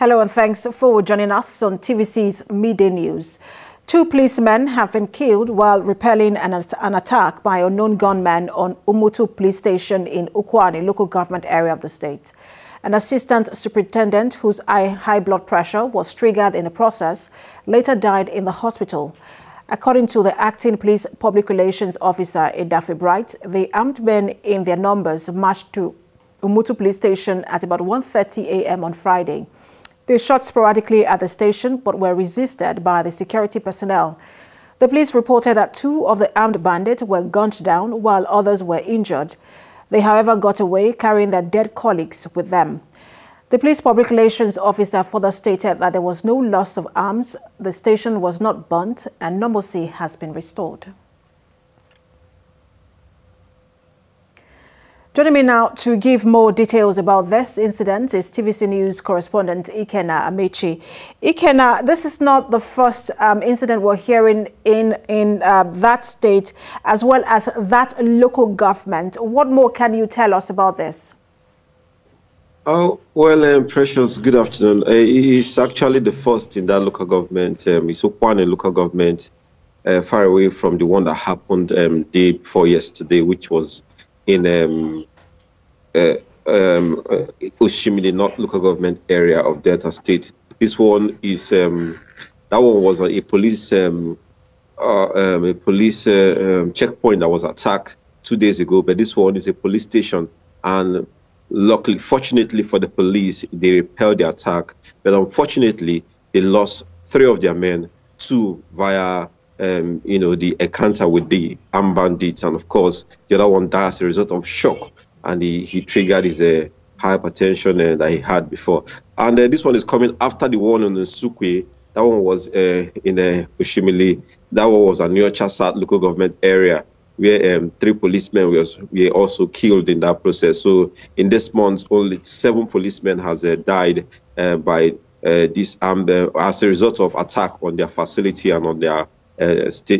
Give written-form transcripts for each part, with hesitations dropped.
Hello and thanks for joining us on TVC's Midday News. 2 policemen have been killed while repelling an attack by unknown gunmen on Umutu Police Station in Ukwani Local Government area of the state. An assistant superintendent whose high blood pressure was triggered in the process later died in the hospital. According to the acting police public relations officer, Edafe Bright, the armed men in their numbers marched to Umutu Police Station at about 1:30 a.m. on Friday. They shot sporadically at the station but were resisted by the security personnel. The police reported that 2 of the armed bandits were gunned down while others were injured. They, however, got away carrying their dead colleagues with them. The police public relations officer further stated that there was no loss of arms, the station was not burnt, and normalcy has been restored. Joining me now to give more details about this incident is TVC News Correspondent Ikenna Amaechi. Ikenna, this is not the first incident we're hearing in that state as well as that local government. What more can you tell us about this? Oh, well, Precious, good afternoon. It's actually the first in that local government. It's Ukwani Local Government, far away from the one that happened day before yesterday, which was in Oshimili, North Local Government area of Delta State. This one is that one was a police checkpoint that was attacked 2 days ago, but this one is a police station, and luckily, fortunately for the police, they repelled the attack, but unfortunately they lost 3 of their men, 2 via the encounter with the armed bandits, and of course the other one died as a result of shock, and he triggered his hypertension that he had before. And this one is coming after the one on the Sukwe. That one was in Oshimili. That one was a Nyocha South local government area where 3 policemen were also killed in that process. So in this month, only 7 policemen has died by this armed as a result of attack on their facility and on their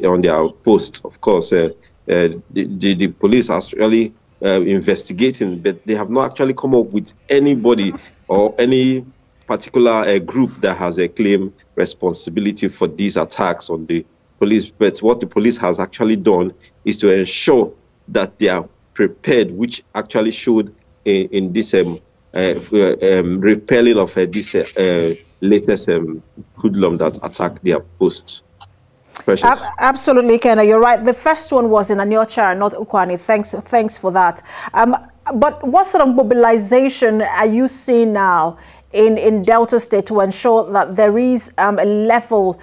on their posts. Of course, the police are actually investigating, but they have not actually come up with anybody or any particular group that has a claim responsibility for these attacks on the police. But what the police has actually done is to ensure that they are prepared, which actually showed in this repelling of this latest hoodlum that attacked their posts. Precious. Absolutely, Kenna, you're right. The first one was in Anyocha, not Ukwani. Thanks for that. But what sort of mobilization are you seeing now in Delta State to ensure that there is a level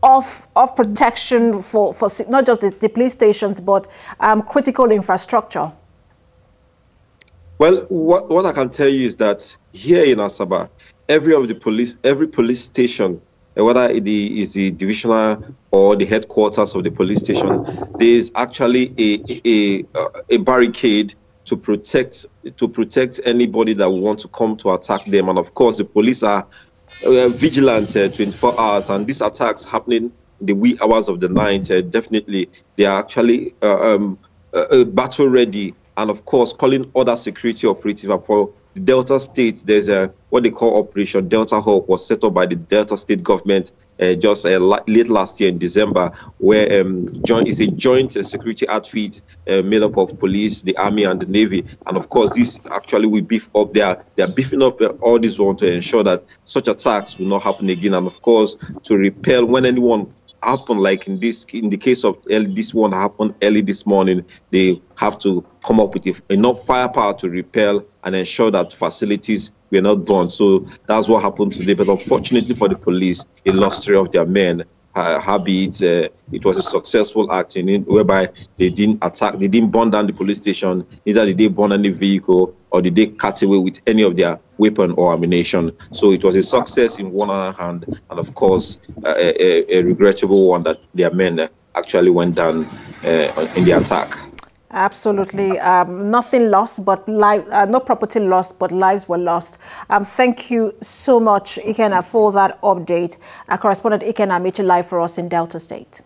of protection for not just the police stations but critical infrastructure? Well, what I can tell you is that here in Asaba, every police station, whether it is the divisional or the headquarters of the police station, there is actually a barricade to protect anybody that wants to come to attack them. And of course, the police are vigilant 24 hours, and these attacks happening in the wee hours of the night, definitely they are actually battle ready, and of course calling other security operatives. For the Delta State, there's what they call Operation Delta Hope, was set up by the Delta State government just late last year in December, where is a joint security outfit made up of police, the army, and the navy. And of course, this actually will beef up. They are beefing up all this one to ensure that such attacks will not happen again, and of course to repel when anyone happen, like in the case of this one happened early this morning. They have to come up with enough firepower to repel and ensure that facilities were not burned. So that's what happened today. But unfortunately for the police, they lost 3 of their men. It was a successful act whereby they didn't burn down the police station, neither did they burn any vehicle or did they cut away with any of their weapon or ammunition. So it was a success in one hand, and of course a regrettable one that their men actually went down in the attack. Absolutely. Nothing lost, but no property lost, but lives were lost. Thank you so much, Ikenna, for that update. Our correspondent Ikenna Amaechi live for us in Delta State.